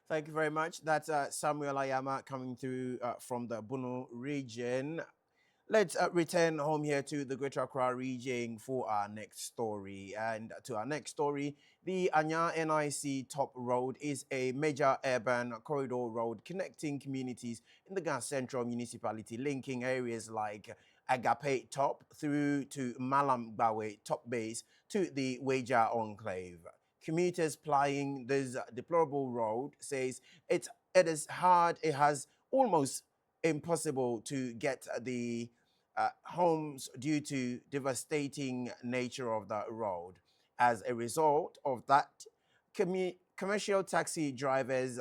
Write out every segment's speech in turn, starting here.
Thank you very much. That's Samuel Ayama coming through from the Bunu region. Let's return home here to the Greater Accra region for our next story. And to our next story, the Anyaa-NIC Top Road is a major urban corridor road connecting communities in the Ga Central Municipality, linking areas like Agape Top through to Malam Bawe Top Base to the Weja Enclave. Commuters plying this deplorable road says it is hard. It has almost impossible to get the homes due to devastating nature of the road. As a result of that, commercial taxi drivers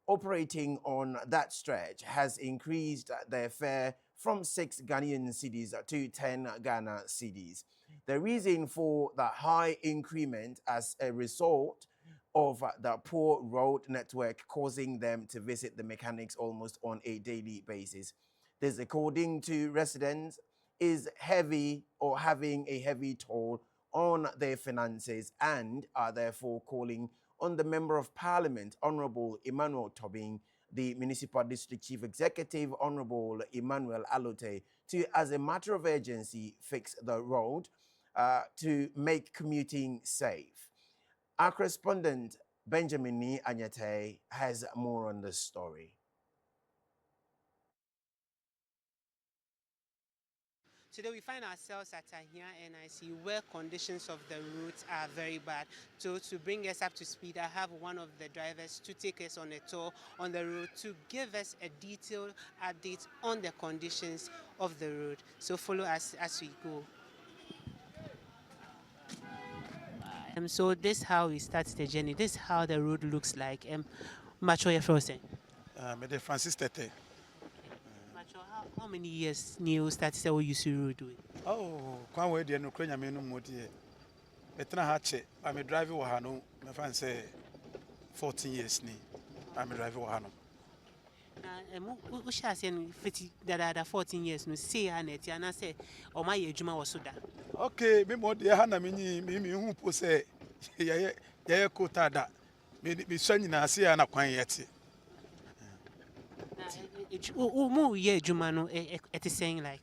operating on that stretch has increased their fare from 6 Ghanaian cedis to 10 Ghana cedis. The reason for the high increment as a result of the poor road network causing them to visit the mechanics almost on a daily basis. This, according to residents, is heavy or having a heavy toll on their finances and are therefore calling on the Member of Parliament, Honorable Emmanuel Tobin, the Municipal District Chief Executive, Honorable Emmanuel Alote, to, as a matter of urgency, fix the road to make commuting safe. Our correspondent, Benjamin Anyetei, has more on this story. Today we find ourselves at Anyaa-NIC where conditions of the routes are very bad. So to bring us up to speed, I have one of the drivers to take us on a tour on the road to give us a detailed update on the conditions of the road. So follow us as we go. So this is how we start the journey. This is how the road looks like. Macho Frozen. Mede Francis Tete. Macho, how many years new started to use road doing? Oh, kwan we de no kra nyame no modi e. Betena ha che, I me drive wo ha no, me fan say 14 years ni. I me drive wo ha no. Na we shall say 50 that 14 years no say anet and I say o my adwuma wo so da. Okay, me mo de ha na me me hu po say ye kota da. Me swa nyina se ya na kwan yete. Mo ye adwuma no it is saying like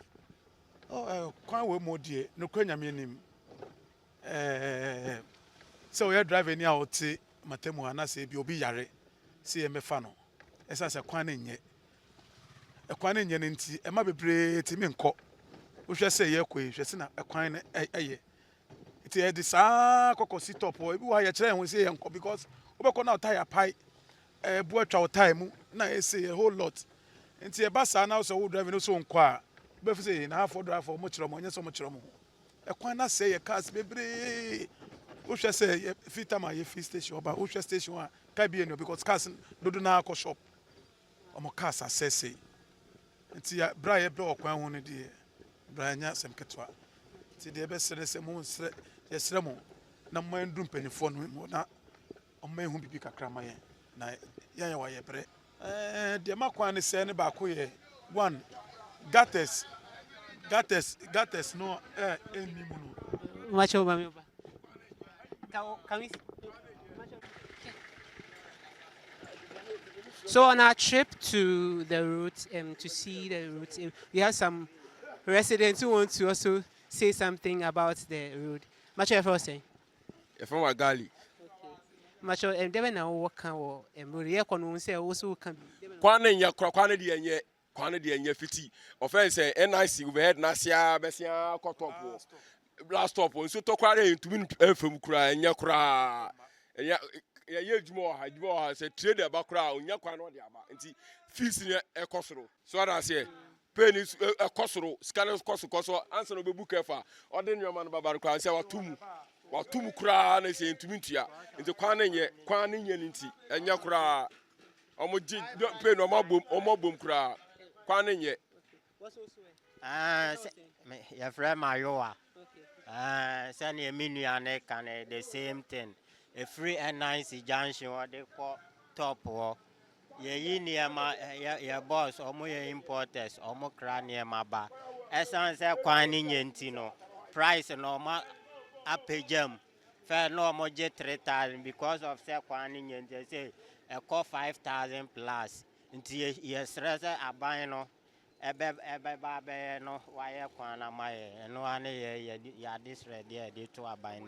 Oh, kwan we mo de no kra nyame nim. So we drive any out matemu ana say bi obi yare se ye me fa no. Esa se kwan na nye. Ekwan na nye nti e ma bebre ti me nkọ. Wo hwe se ye kọ hwe se na ekwan na eye. Iti e di sa kokosi top o bi wa ye kire ho se ye nkọ because obekọ na tire pai bu atwa time na e say a whole lot. Nti e ba sa na so wo drive no so nkọ a be fi say na half drive for mo kire mo nye so mo kire mo. Ekwan na say ye cars bebre. Wo hwe se ye fit am ye free station oba wo hwe station a ka bi eno because cars dodo na akọ shop. Omo cars assess. Nti ya bra ye bre okwan ho no de bra nya sem ketwa. Nti de be sere se mo sere ye sere mo na mo ndu mpanifo no mo na omo ehu bibi kakra ma ye na ya wa ye bre de makwan ne se ne ba ko ye one gates no eni mu no Macho mami ba. Can we So on our trip to the route to see the route, we have some residents who want to also say something about the road. Macho Frozen. From Wagali. Macho debe na wo kan wo road ye kono say wo so kan Kwane nya kwane de enye fiti. Offense NIC overhead na sia besia kotopo. Blast stop nso to kware ntumi enfam kura enya kura. Ye dwuma ha se trader ba kura onya kwan no de aba. Nti fees ne ekosoro. So that say penny ekosoro, scanner koso answer no be book efa. Ode nyoma no baba kura say watum kura na se ntumi ntua. Nti kwan ne nye nti enya kura omo ji pe no omo bom kura kwan ne nye. Your friend Mayoa. Send a minion can the same thing. A free and nice junction what they call top war. Ye near my your boss or more importers or more crania my bar. As I say, quaning yentino. Price and normal up a gem fair no more jet 3,000 because of say kwan they say a call 5,000 plus until yes rather a buy no ebe no why kwan my no one ya this ready they to a buy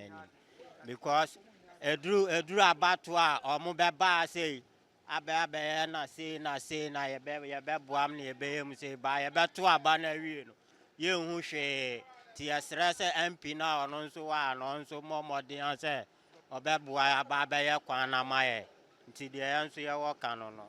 because edru abatu a omo beba say abe na say na ye be boam na ye be mu say ba ye beto aba na wi no ye hu hwe ti yesre se MP na ono nso wa no nso momodin say obeboa aba be ye kwan na maye nti de ye nso ye wo kanu no.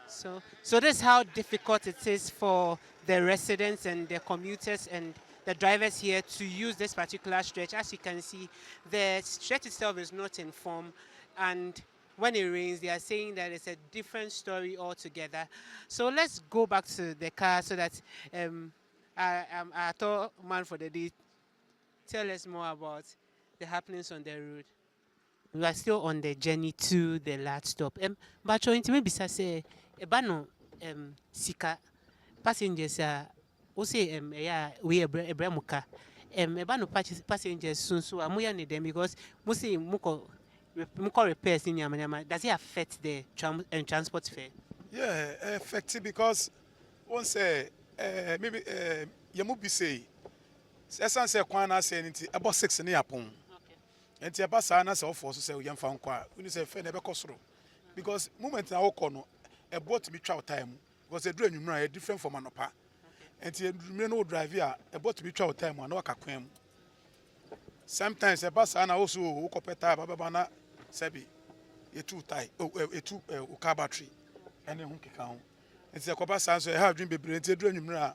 So this is how difficult it is for the residents and the commuters and the drivers here to use this particular stretch. As you can see, the stretch itself is not in form, and when it rains, they are saying that it's a different story altogether. So let's go back to the car so that I thought man for the day. Tell us more about the happenings on the road. We are still on the journey to the last stop. But you maybe say ebano sika passengers say yeah we ebremuka ebano passengers so amuya need them because musi muko repairs in Yamanyama. Does it affect the transport fare? Yeah, affected because one say maybe yamu be say esan say kwan na say nti about 6 ne yapon. Enti aba sa na say ofo so say yam fa nkwa uni say fe na be kosoro because moment na wokọ no e bot me twa time because edru anwumra different from anopa. Enti edru no drive a e bot me twa time na waka kwan mu. Sometimes e ba sa na also wokọpeta baba na sabi etu tie etu car battery ene hu keka ho. Enti e koba sa so e ha adwin bebre enti edru anwumra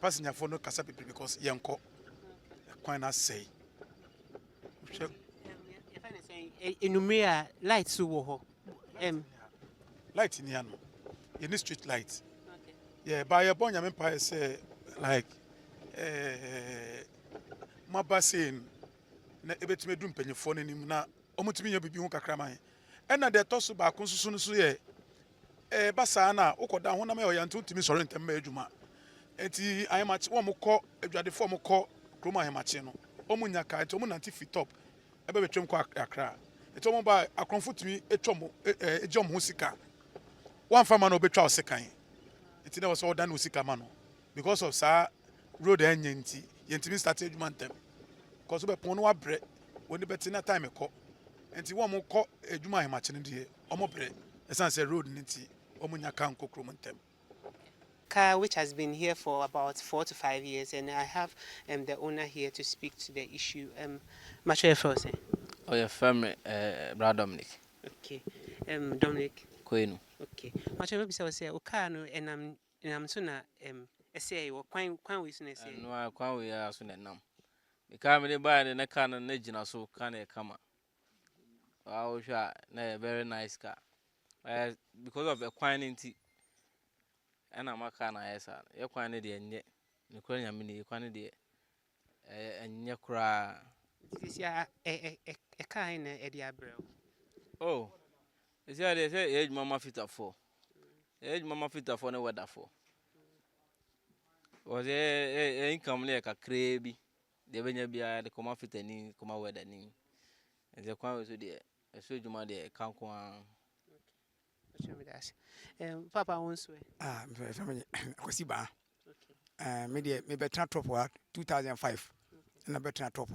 passenger for no kasa bebre because yenko kwan na say Enumere lights wo light in here no you need street lights. Yeah, by your born empire say like maba saying na ebetime dum panyefo nanim na omutimi nya bibi hu kakra man e na de toso ba kon susu no so ye basa na ukoda ho na me oyanto ntimi sori ntem ma adwuma enti ayemachi wo mokọ adwadefo mokọ kroma ayemachi no omunya ka enti omunanti fit up ebe betwem kwa akra enti omo ba akronfo timi etwom ejom ho sika one farmer no betwa osekan enti na so odan osika ma no because of sa road enyanti yentimi start adwuma ntem because we pon no abre woni beti na time ekọ enti wo mokọ adwuma ayemachi no de omo bre esan say road nti omunya ka nkokrom ntem. Car which has been here for about 4 to 5 years, and I have the owner here to speak to the issue. Macho Frozen. Oh, your family, Brother Dominic. Okay. Dominic. Queen. Okay. Macho maybe say Okano and I'm sooner say or quite we soon say. No, I can't we are soon enough. Because me buy the car and engine so can come. I wish I a very nice car. Because of the quantity. And I'm a can I say, you're quantity and yet, the Korean mini quantity and your cry. This is a kind of Ediabro. Oh, is that they say age mama fit up for? Age mama fit up for no weather for. Was a income like a crabby. The venue be the come fit any come out with any. And the quan was there. I showed you my dear can't go on. Papa wants family Kosiba. Maybe better top 2005. And a better top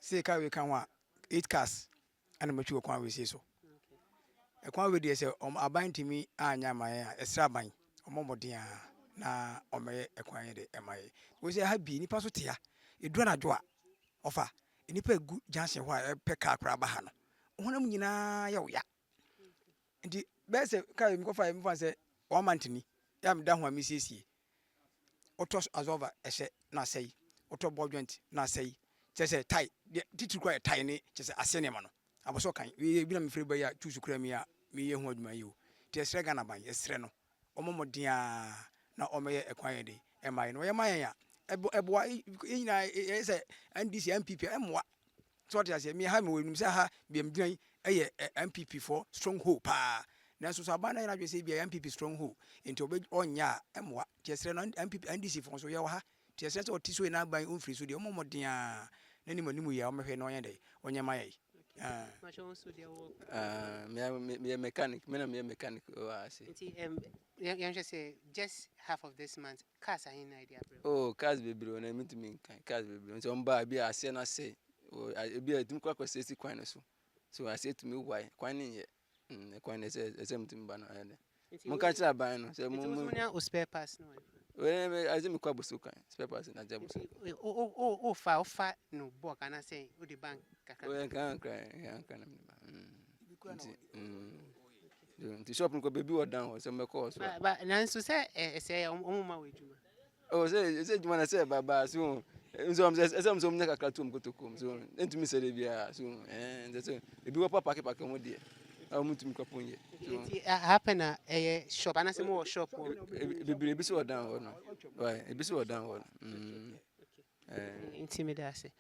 say car we can 8 cars and a mature quan we say so. A quan with say a bind to me Anyaa-NIC a strabine or momodia na or may acquire the MIA. We say have been pasotia. You do not draw offer any pay good Johnson while a pecker crabahano. One of ya. Nti best carry me go for him say 1 month ni yam dan ho amisiesi otos azova ehye na say oto bodwent na say say tie titu kwa tie ni say ase ne ma no aboso kan we bi na me free ba ya tusu kura mi a me ye ho adwuma yi o ti esre ga na ban esre no omomodin a na omeye ekwan de e mai no ye man ya eboa yina say NDC MPP emwa so ti ase me ha me wenum say ha biem dwan eye MPP for stronghold pa nanso so abana na dwese bia MPP stronghold enti obe onya emwa tiesre no MPP NDC for so ye wa ha ti sense o ti so na ban o free so de o mo modin a na ni manimu ya o mehwe na onye de onye maye Macho also their work. Me mechanic. Me mechanic. Oh, I see. You say just half of this month, cars are in idea, bro. Oh, cars be bro. Na me to me cars be bro. So mba bi I say na say. Oh, I be a tim kwa say si kwan so. So I say to me why kwan ye. Kwan say me to mba na ade. Mo ka chira ban no. Say mo spare parts no. We I say me kwa boso kwan. Spare parts na jabo. Oh, far no book and I say o the bank kaka. Oh, can cry. The shop no baby or down so me call so. But now so say ma we juma. Oh, say you wanna say baba so some na kakra to mkoto kom so entumi say dey bia so that's it ebi wo papa ke mo dey mutumi kwaponye It happen shop and I say more shop ebi so down no why ebi so down one intimidation.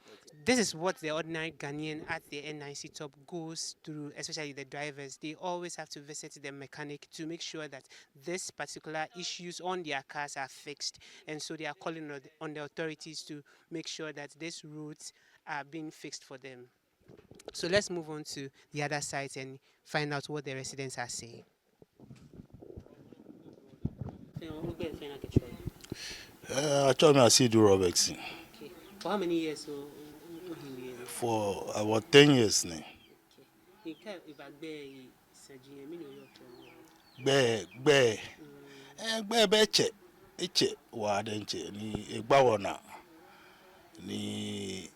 This is what the ordinary Ghanaian at the NIC top goes through, especially the drivers. They always have to visit the mechanic to make sure that this particular issues on their cars are fixed. And so they are calling on the authorities to make sure that these routes are being fixed for them. So let's move on to the other side and find out what the residents are saying. I told me I see do Robex. For how many years? For about 10 years now. Eche wa denche ni egba wona ni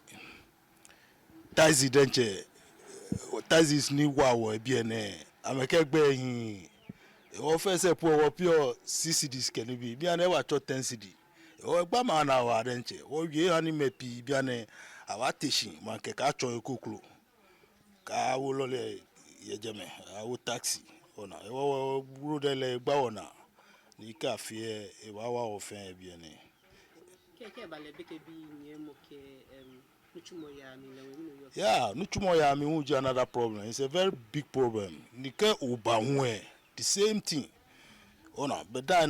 taxi denche taxis ni wa wo bi ene ameke gbe hin o fe se po wo pure CCDs keni bi ane wa cho 10 CD o egba ma na wa denche o ye ani mepi bi ane awa teshin ma ke ka cho ekoklo ka wo lo le yejeme awo taxi ona e wo buru de le egba wona ni ka fie e wa wa ofen bi ene yeah nuchumo ya mi hu another problem. It's a very big problem ni ke uba hu the same thing ona but that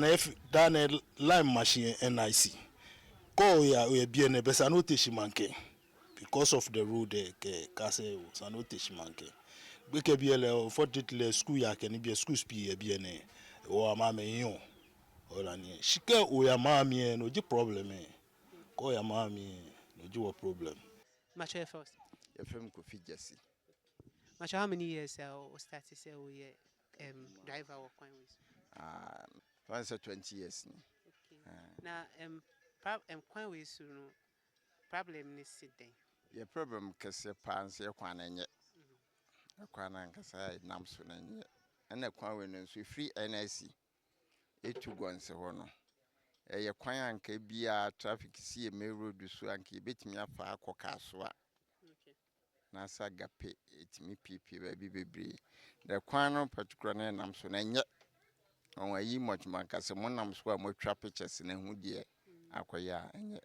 line machine NIC ko ya bi ene be sa no teshimanke because of the road ke kase sa no teshimanke be ke bi ele for the school ya ke ni bi school spi bi ene o ama me yon ola ni shike o ya mami no ji problem ko ya mami no ji problem. Macho first. Your firm could fit Jesse. Macho, how many years started to say we driver or coin with? Once 20 years. Okay. Now coin with problem is sitting. Your problem cause your pants your kwananye. A kwanan kasa namsunanye. And a kwan so free NIC. It to go and say no. A kwan ke bia traffic see a main road so and keep it me up for Akokaswa. Nasa gape it me PP baby. The kwan particular nam so nanye. On yi much man kasa monam so mo pictures na hu de akoya enye.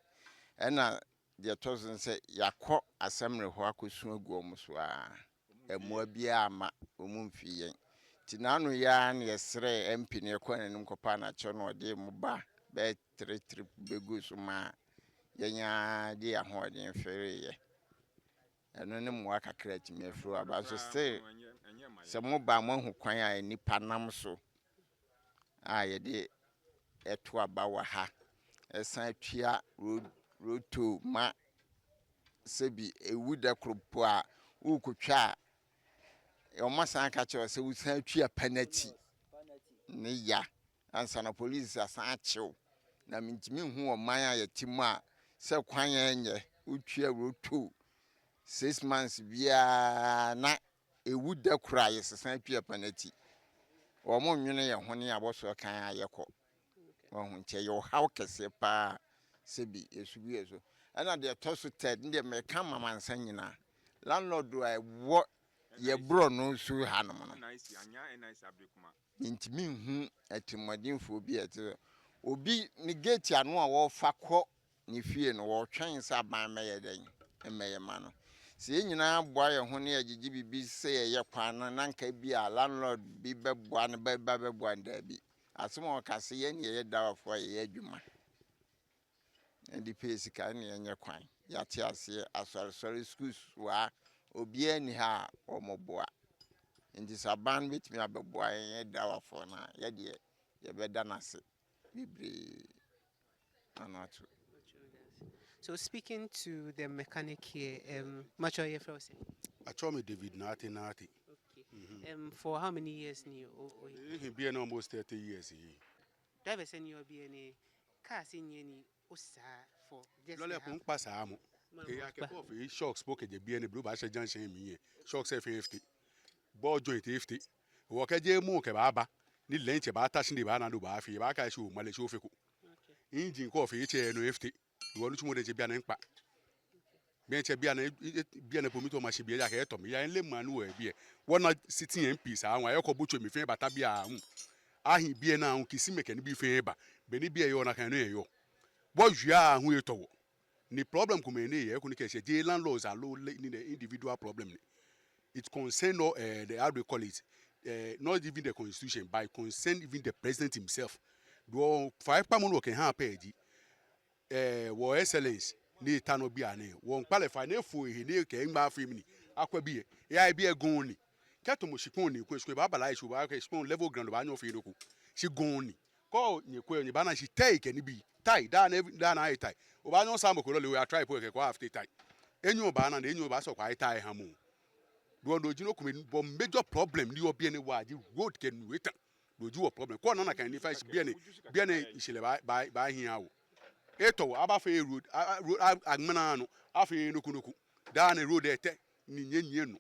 Ena the tozen say yakọ assembly ho akosu agu omo so a emo bia ama omumfi yen. Tinanu ya na yesre MP ne ko nanim kopa na che no de mo ba be trip begu so ma yenya de ahoden fere ye. Eno ne mo akakra timi afro aba so say se mo ba mo hu kwan a nipa nam so a ye de eto aba wa ha esan twia road to ma sebi ewuda kropo a ukotwa e o masan ka che se usan twia penalty ne ya ansa na police asan achew na mintimi hu o man a yetimu a se kwan enye utwia road to 6 months bia na ewuda kura yesesan twia penalty o mo nwene ye hone aboso kan ayekọ ohun nche yo how kese pa sebi esubi eso ana de tosu ted ndi me ka mama nsan nyina landlord I wo ye bro no su hanom no Anyaa-NIC abekuma intimi hu atimodinfo bi ete obi ni gate anu a wo fa kọ ni fie no wo twen sa ban meye den emeye ma no se nyina boa ye ho ne agigi bibi se ye kwan na nka bi a landlord bi beboa ne beboa nda bi asomo kase ye ne ye dawafo ye adwuma ɛde pɛ sika ne ɛnyɛ kwan yɛate aseɛ asɔresɔre schools wa obiara ni ha a ɔmɔboa nti saban betumi abɛboa yɛn dawafo na yɛde yɛbɛda n'ase bebree anato. So speaking to the mechanic here, much of your friends. I told me David Nati. Okay. For how many years new? He been almost 30 years. Driver send you be any car send you any osa for just. Lole pun pasa amo. E akeko of shock spoke the be any blue ba junction me. Shock say 50. Ball joint 50. Wo ka je mu ke ba ba. Ni length ba attach ni ba na do ba fi ba ka show male show feku. Engine ko fi che no 50. Wo nu chumo de je bia na nkpa. Bien che bia na pomito ma she bia ya ke to me ya enle manu e bia. Wona sitting MP sa anwa ye ko bocho me fe bata bia ahi bia na hu kisi meke ni bi fe ba. Be ni bia yo na kan no yo. Bo hua hu eto wo. Ni problem ko me ni ye ko ni ke she je landlords are low ni the individual problem ni. It concern no the how do you call it? Not even the constitution, but concern even the president himself. Do five pamono can ha pedi wo excellence ni tano bia ne won qualify na fu he ni ke ngba afim ni akwa bie ya bia gon ni keto mo shipon ni kweswe ba bala ishu ba ke shipon level ground ba nyo fi no ku shi gon ni ko ni kwe ni ba na shi take ni bi tai da na ai tai o ba nyo sambo ko le we try po ke kwa after tai enyu ba na enyu ba so kwa tai ha mu do no jino ku me bo major problem ni obi ni wa ji road ke nu eta do ju problem ko na kan ni fa shi bia ne ishile ba hia wo eto abafe road agmena no afi nukunuku da na road ete ni nyenye no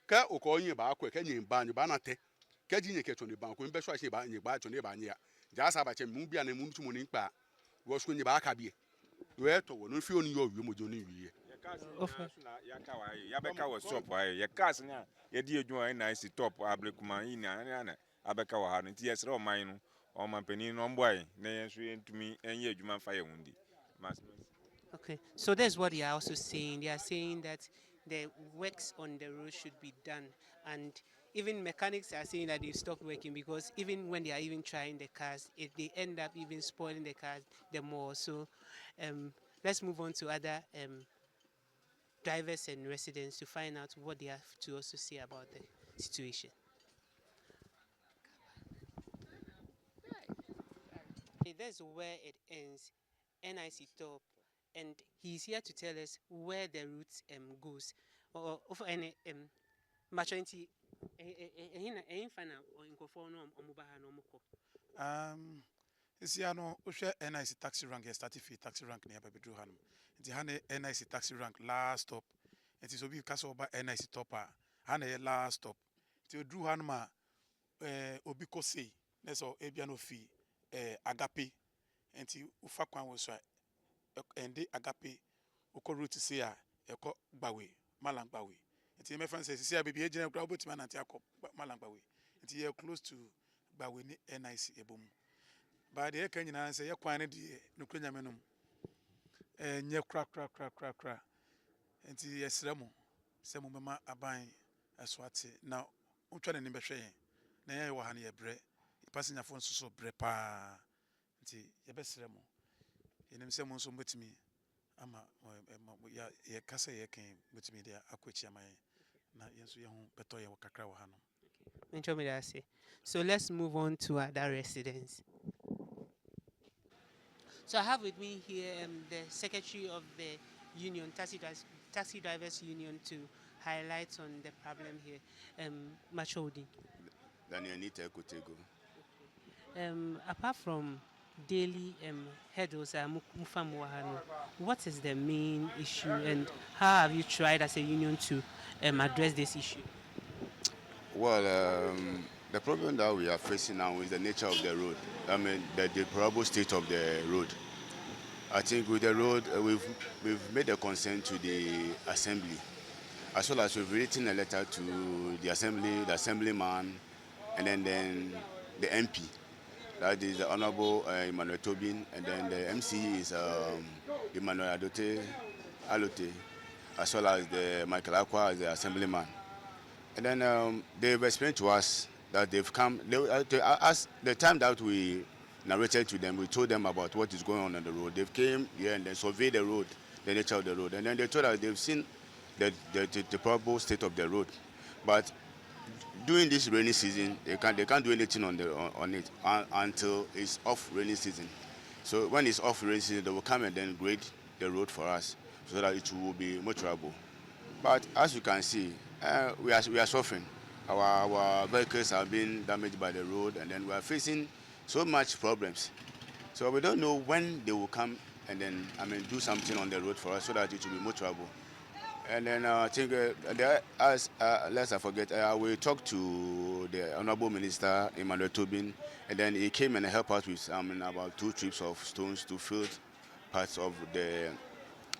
ka okonye ba akwa ka nyen ba nyu ba na te ka jinye ke toni ba ko mbe so ahye ba nye ba toni ba nye ya ja sa ba che mu bia na mu ntumu ni nkpa wo so nye ba aka bie we eto wo no fi oni yo wi mo joni wi ya ka wa ya be ka wo stop wa ya cars nya ya di edwuma na isi top abrekuma yi na abeka wa ha no ti yesre o man no o man pani no mboy na yenso yentumi enye edwuma fa ye hundi. Okay, so that's what they are also saying. They are saying that the works on the road should be done, and even mechanics are saying that they stopped working because even when they are even trying the cars, they end up even spoiling the cars the more. So let's move on to other drivers and residents to find out what they have to also say about the situation. That's where it ends. NIC top, and he's here to tell us where the route goes. Or for any maturity, Isiano ushe NIC taxi rank started fee taxi rank near Babidru Hanum. The Hane NIC taxi rank last stop. It is obi castle by NIC topper. Hane last stop. Till Drew Hanma Obiko say, Neso Ebiano fee agape. And ti ufakwan was and the agape uko route say eko bawe malang bawe. And ti my friend says see baby agent crowd man anti akop malang bawe. And ti close to bawe ni NIC ebom. By the can you say ya kwan di no kwanya menum. Nye kra. And ti yesremo semo mema aban aswate na utwa ne behwe yen. Na ye wo ha ne bre. Passenger phone so bre pa. Nti yebesere mo yenim se mo nso mbetimi ama ya kasa ye kan betimi dia akwachi amaye na yenso ye hu beto ye wakakra wa hano. So let's move on to other residents. So I have with me here the secretary of the union, taxi drivers union, to highlight on the problem here. Machodi. Anyaa-NIC Road. Apart from daily hurdles, what is the main issue, and how have you tried as a union to address this issue? Well, the problem that we are facing now is the nature of the road. I mean, the deplorable state of the road. I think with the road, we've made a concern to the assembly, as well as we've written a letter to the assembly, the assemblyman, and then the MP. That is the Honorable Emmanuel Tobin, and then the MC is Emmanuel Alote, as well as the Michael Aqua as the assemblyman. And then they've explained to us that they've come, the time that we narrated to them. We told them about what is going on the road. They came here and then surveyed the road, the nature of the road, and then they told us they've seen the probable state of the road, but during this rainy season, they can't do anything on it until it's off rainy season. So when it's off rainy season, they will come and then grade the road for us so that it will be motorable. But as you can see, we are suffering. Our vehicles have been damaged by the road, and then we are facing so much problems. So we don't know when they will come and then do something on the road for us so that it will be motorable. And then I think, lest I forget, we talked to the Honorable Minister, Emmanuel Tobin, and then he came and helped us with about 2 trips of stones to fill parts of the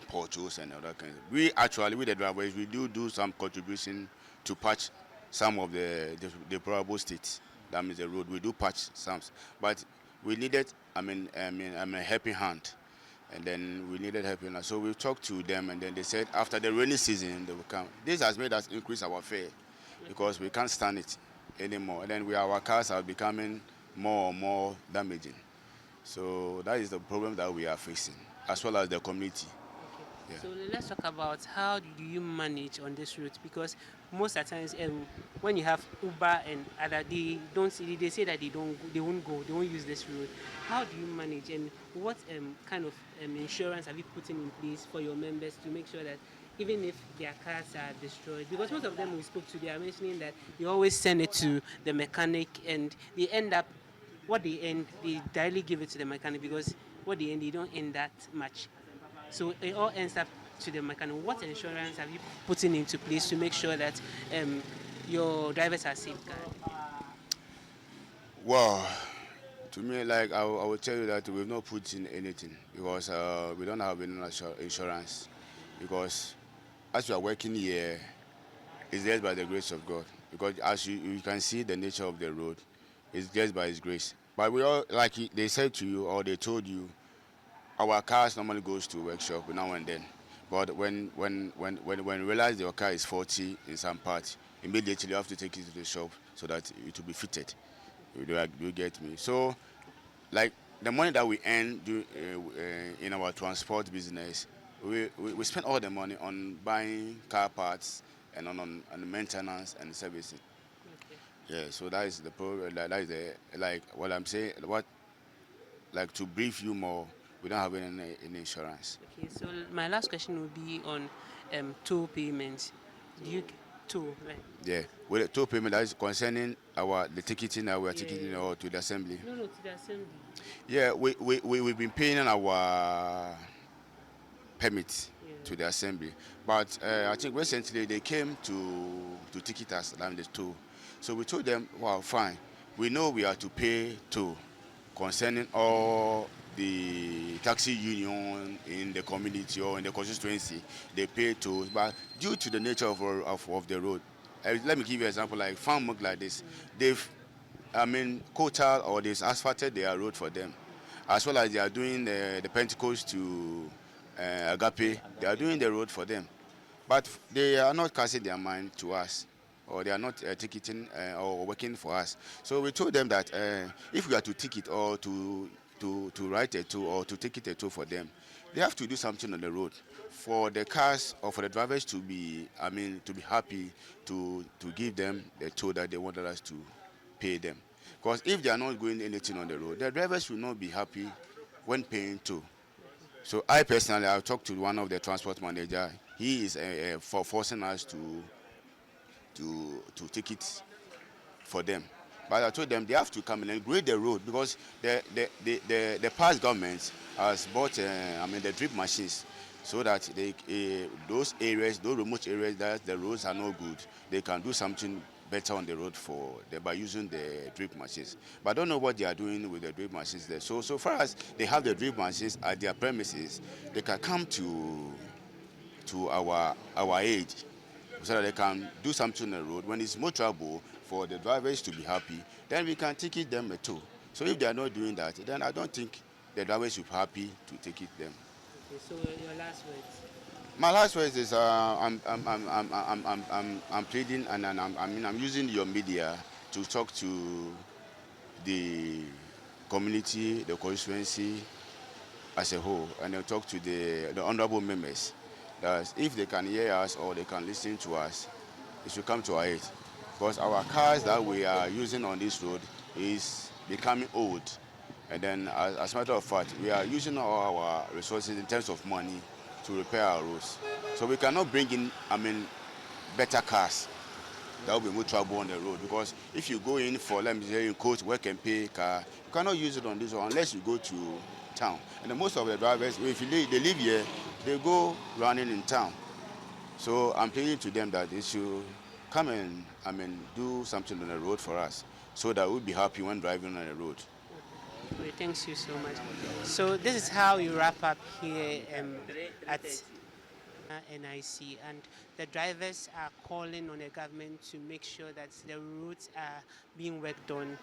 portals and other kinds. We actually, with the drivers, we do some contribution to patch some of the probable states. That means the road. We do patch some, but we needed, a helping hand. And then we needed help. So we talked to them, and then they said after the rainy season they will come. This has made us increase our fare because we can't stand it anymore. And then our cars are becoming more and more damaging. So that is the problem that we are facing, as well as the community. Okay. Yeah. So let's talk about how do you manage on this route, because most of the times when you have Uber and other, they say that they won't use this road. How do you manage, and what kind of insurance have you put in place for your members to make sure that even if their cars are destroyed, because most of them we spoke to, they are mentioning that you always send it to the mechanic and they end up they directly give it to the mechanic, because they don't earn that much. So it all ends up to the mechanic. What insurance have you put into place to make sure that your drivers are safeguarded? Well, to me, like I will tell you that we've not put in anything because we don't have any insurance. Because as we are working here, it's just by the grace of God. Because as you can see the nature of the road, it's just by His grace. But we all, like they said to you or they told you, our cars normally goes to workshop now and then. But when you realize your car is faulty in some part, immediately you have to take it to the shop so that it will be fitted. You get me? So, like the money that we earn in our transport business, we spend all the money on buying car parts and on maintenance and servicing. Okay. Yeah, so that is the problem. That is like what I'm saying. Like to brief you more, we don't have any insurance. Okay, so my last question will be on toll payments. Do you toll, right? Yeah, with the toll payment that is concerning the ticketing that we are ticketing or to the assembly. No, to the assembly. Yeah, we've been paying our permits to the assembly, but I think recently they came to ticket us and the toll. So we told them, well, fine, we know we are to pay toll concerning all the taxi union in the community or in the constituency. They pay tolls, but due to the nature of the road, let me give you an example. Like farm like this, they've coated or they've asphalted their road for them, as well as they are doing the Pentecost to Agape. They are doing the road for them, but they are not casting their mind to us, or they are not ticketing or working for us. So we told them that if we are to ticket or to write a toll or to ticket a toll for them, they have to do something on the road for the cars or for the drivers to be happy to give them the toll that they wanted us to pay them. Because if they are not doing anything on the road, the drivers will not be happy when paying toll. So I personally, I've talked to one of the transport manager. He is for forcing us to ticket for them. But I told them they have to come in and grade the road, because the past government has bought the drip machines so that those remote areas that the roads are not good, they can do something better on the road by using the drip machines. But I don't know what they are doing with the drip machines there. So far as they have the drip machines at their premises, they can come to our aid so that they can do something on the road. When it's more trouble for the drivers to be happy, then we can ticket them a toll. So if they are not doing that, then I don't think the drivers should be happy to ticket them. Okay, so your last words. My last words is I'm pleading and I'm using your media to talk to the community, the constituency as a whole, and then talk to the honorable members that if they can hear us or they can listen to us, it should come to our aid. Because our cars that we are using on this road is becoming old. And then, as a matter of fact, we are using all our resources in terms of money to repair our roads. So we cannot bring in, better cars that will be more trouble on the road. Because if you go in for, let me say, in quote, work and pay car, you cannot use it on this one unless you go to town. And most of the drivers, if they live here, they go running in town. So I'm pleading to them that they should come and, do something on the road for us so that we'll be happy when driving on the road. Great, thanks you so much. So this is how you wrap up here at NIC, and the drivers are calling on the government to make sure that the roads are being worked on.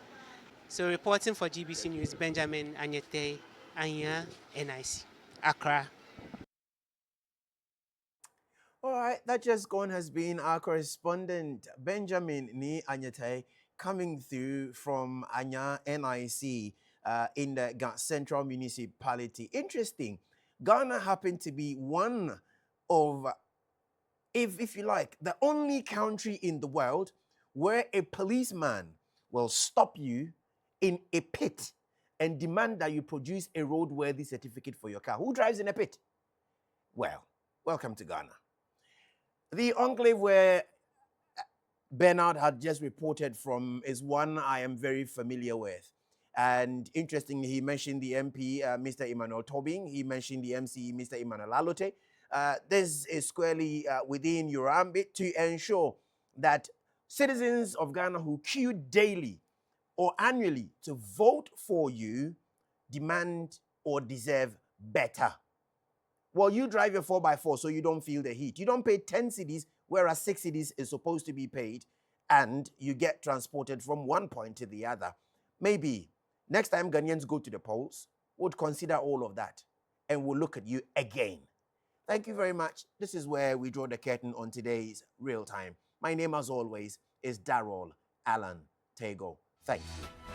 So reporting for GBC News, Benjamin Anyetei, Anyaa-NIC, Accra. All right, that just gone has been our correspondent, Benjamin Ni Anyetei, coming through from Anyaa-NIC in the Ga Central Municipality. Interesting. Ghana happened to be one of, if you like, the only country in the world where a policeman will stop you in a pit and demand that you produce a roadworthy certificate for your car. Who drives in a pit? Well, welcome to Ghana. The enclave where Bernard had just reported from is one I am very familiar with. And interestingly, he mentioned the MP, Mr. Emmanuel Tobing. He mentioned the MCE, Mr. Emmanuel Alote. This is squarely within your ambit to ensure that citizens of Ghana who queue daily or annually to vote for you demand or deserve better. Well, you drive your 4x4 so you don't feel the heat. You don't pay 10 cedis, whereas 6 cedis is supposed to be paid, and you get transported from one point to the other. Maybe next time Ghanaians go to the polls, would consider all of that and will look at you again. Thank you very much. This is where we draw the curtain on today's Real Time. My name, as always, is Darrell Allen Tego. Thank you.